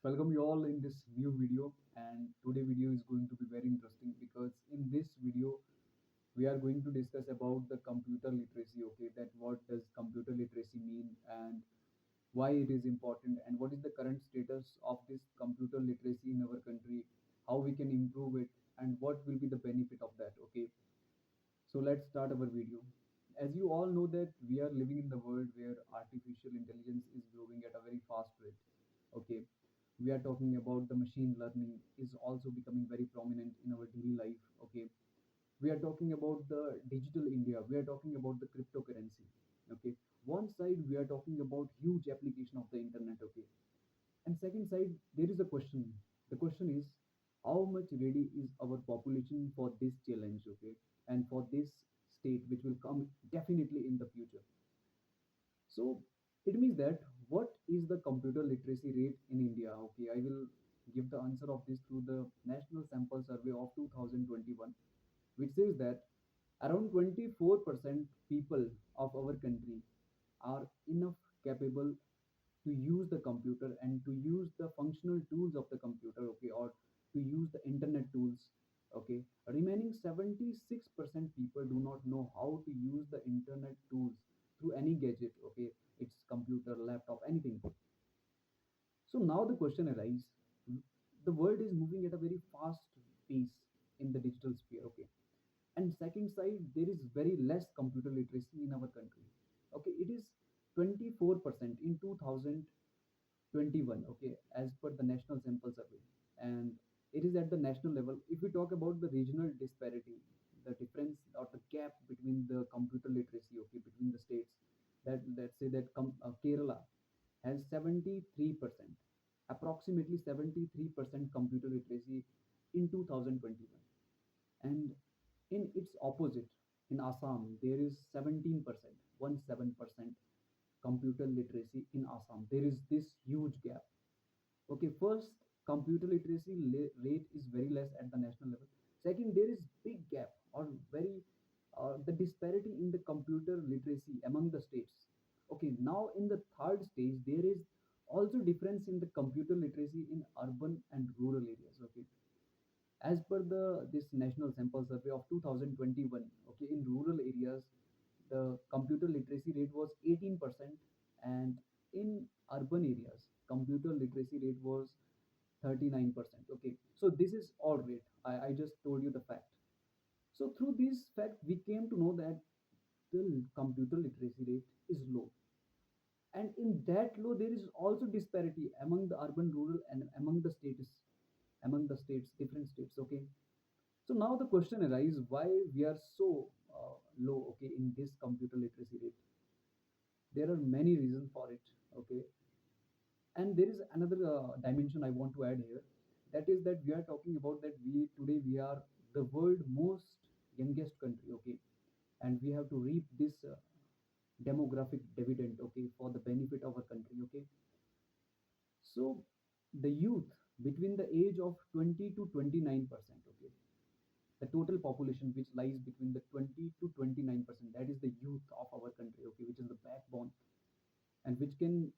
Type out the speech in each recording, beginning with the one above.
Welcome you all in this new video, and today video is going to be very interesting because in this video we are going to discuss about the computer literacy. Okay, that what does computer literacy mean and why it is important and what is the current status of this computer literacy in our country, how we can improve it and what will be the benefit of that. Okay, so let's start our video. As you all know that we are living in the world where artificial intelligence is growing at a very fast rate. Okay. We are talking about the machine learning is also becoming very prominent in our daily life. Okay. We are talking about the digital India. We are talking about the cryptocurrency. Okay. One side we are talking about huge application of the internet. Okay. And second side, there is a question. The question is, how much ready is our population for this challenge, okay, and for this state which will come definitely in the future. So it means that what is the computer literacy rate in India? Okay, I will give the answer of this through the National Sample Survey of 2021, which says that around 24% people of our country are enough capable to use the computer and to use the functional tools of the computer, okay, or to use the internet tools. Okay, remaining 76% people do not know how to use the internet tools through any gadget. Okay, it's computer, laptop, anything. So now the question arises, the world is moving at a very fast pace in the digital sphere. Okay, and second side, there is very less computer literacy in our country. Okay, it is 24% in 2021. Okay, as per the National Sample Survey, and it is at the national level. If we talk about the regional disparity, the difference or the gap between the computer literacy, okay, between the states, that let's say that Kerala has 73%, approximately 73% computer literacy in 2021. And in its opposite, in Assam, there is 17%, 17% computer literacy in Assam. There is this huge gap. Okay, first, computer literacy rate is very less at the national level. Second, there is big gap or very the disparity in the computer literacy among the states. Okay, now in the third stage, there is also difference in the computer literacy in urban and rural areas. Okay, as per the this national sample survey of 2021, okay, in rural areas the computer literacy rate was 18%, and in urban areas computer literacy rate was 39%. Okay, so this is all rate. I just told you the fact. So through this fact we came to know that the computer literacy rate is low, and in that low there is also disparity among the urban, rural, and among the states, different states. Okay, so now the question arises, why we are so low, okay, in this computer literacy rate. There are many reasons for it. Okay, and there is another dimension I want to add here. That is that we are talking about that we today we are the world most youngest country. Okay, and we have to reap this demographic dividend. Okay, for the benefit of our country. Okay, so the youth between the age of 20 to 29%. Okay, the total population which lies between the 20 to 29%, that is the youth of our country. Okay, which is the backbone, and which can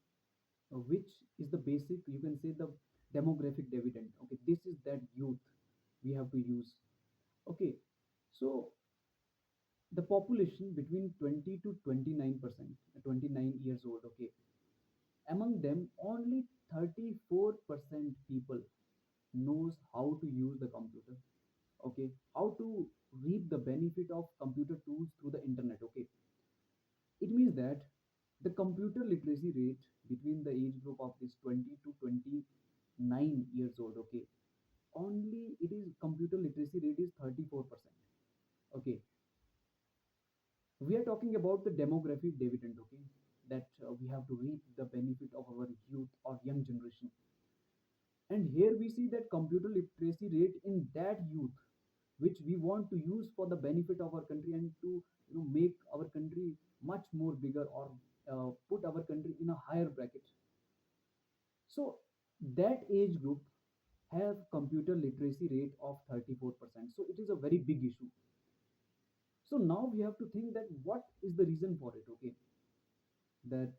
which is the basic, you can say, the demographic dividend. Okay, this is that youth we have to use. Okay, so the population between 20 to 29%, 29 years old. Okay, among them only 34% people knows how to use the computer. Okay, how to reap the benefit of computer tools through the internet. Okay, it means that the computer literacy rate between the age group of this 20 to 29 years old. Okay, only it is computer literacy rate is 34%. Okay, we are talking about the demographic dividend. Okay, that we have to reap the benefit of our youth or young generation. And here we see that computer literacy rate in that youth, which we want to use for the benefit of our country and to make our country much more bigger, or put our country in a higher bracket. So that age group have computer literacy rate of 34%. So it is a very big issue. So now we have to think that what is the reason for it. Okay, that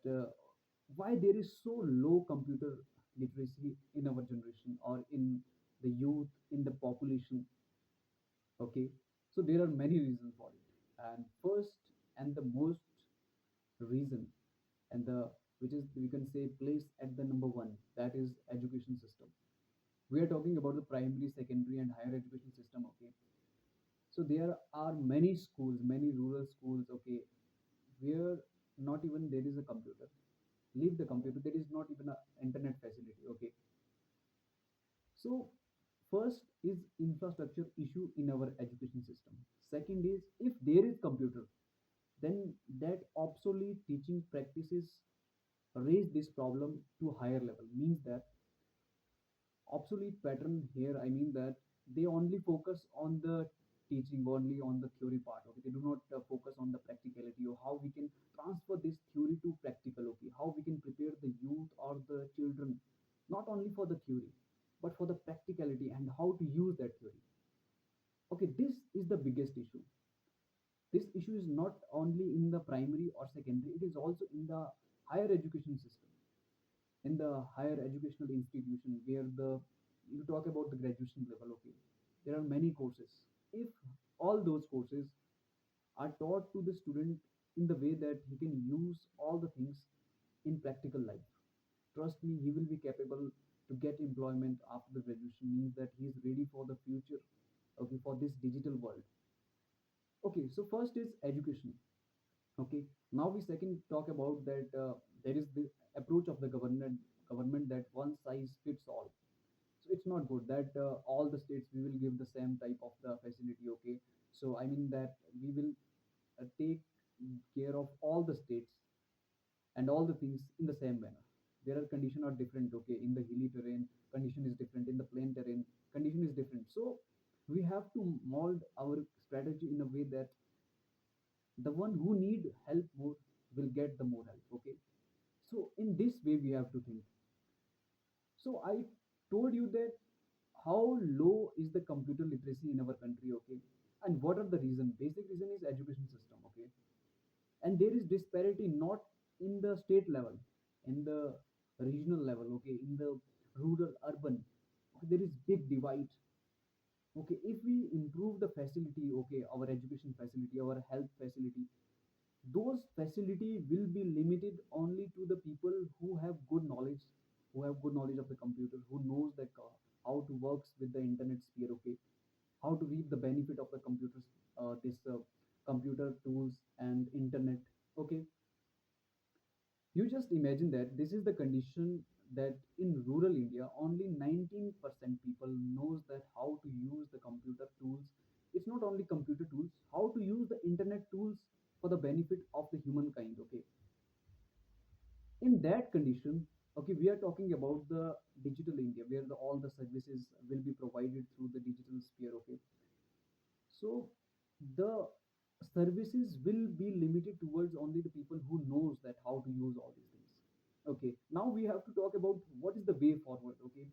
why there is so low computer literacy in our generation or in the youth, in the population. Okay, so there are many reasons for it, and first and the most reason, and the which is we can say place at the number one, that is education system. We are talking about the primary, secondary, and higher education system. Okay, so there are many schools, many rural schools. Okay, where not even there is a computer. Leave the computer, there is not even a internet facility. Okay, so first is infrastructure issue in our education system. Second is, if there is computer, then that obsolete teaching practices raise this problem to higher level. Means that obsolete pattern here, I mean that they only focus on the teaching, only on the theory part. Okay, they do not focus on the practicality, or how we can transfer this theory to practical. Okay, how we can prepare the youth or the children not only for the theory but for the practicality and how to use that theory. Okay, this is the biggest issue. This issue is not only in the primary or secondary, it is also in the higher education system, in the higher educational institution, where the you talk about the graduation level. Okay, there are many courses. If all those courses are taught to the student in the way that he can use all the things in practical life, trust me, he will be capable to get employment after the graduation. Means that he is ready for the future. Okay, for this digital world. Okay, so first is education. Okay, now we second talk about that there is the approach of the government that one size fits all. So it's not good that all the states we will give the same type of the facility. Okay, so I mean that we will take care of all the states and all the things in the same manner. There are condition are different. Okay, in the hilly terrain condition is different, in the plain terrain condition is different. So we have to mold our strategy in a way that the one who need help more will get the more help. Okay, so in this way we have to think. So I told you that how low is the computer literacy in our country. Okay, and what are the reason? Basic reason is education system. Okay, and there is disparity not in the state level, in the regional level. Okay, in the rural urban. Okay, there is big divide. Okay, if we improve the facility, okay, our education facility, our health facility, those facility will be limited only to the people who have good knowledge, who have good knowledge of the computer, who knows that how to works with the internet sphere. Okay, how to reap the benefit of the computers, this computer tools and internet. Okay, you just imagine that this is the condition, that in rural India only 19% people knows that how to use the computer tools. It's not only computer tools, how to use the internet tools for the benefit of the humankind. Okay, in that condition, okay, we are talking about the digital India, where all the services will be provided through the digital sphere. Okay, so the services will be limited towards only the people who knows that how to use all these things. Okay, now we have to talk about what is the way forward. Okay,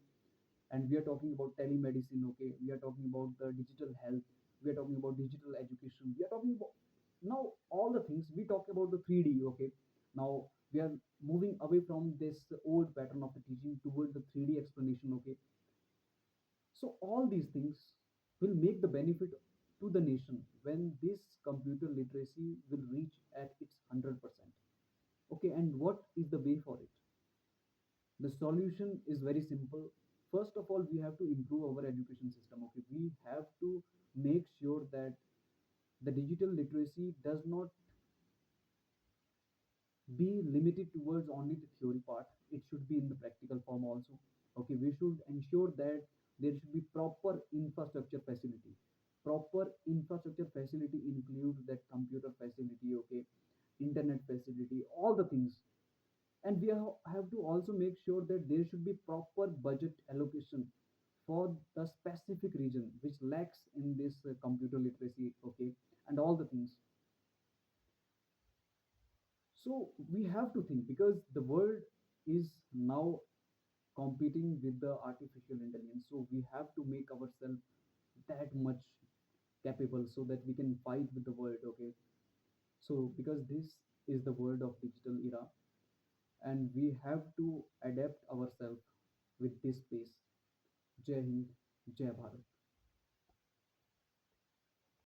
and we are talking about telemedicine. Okay, we are talking about the digital health, we are talking about digital education, we are talking about now all the things. We talk about the 3D. Okay, now we are moving away from this old pattern of the teaching towards the 3D explanation. Okay, so all these things will make the benefit to the nation when this computer literacy will reach at its 100%. Okay, and what is the way for it? The solution is very simple. First of all, we have to improve our education system. Okay, we have to make sure that the digital literacy does not be limited towards only the theory part. It should be in the practical form also. Okay, we should ensure that there should be proper infrastructure facility. Proper infrastructure facility includes that computer facility. Okay, internet facility, all the things. And we have to also make sure that there should be proper budget allocation for the specific region which lacks in this computer literacy. Okay, and all the things. So we have to think, because the world is now competing with the artificial intelligence. So we have to make ourselves that much capable so that we can fight with the world. Okay, so because this is the world of digital era, and we have to adapt ourselves. with this space. Jai Hind, Jai Bharat.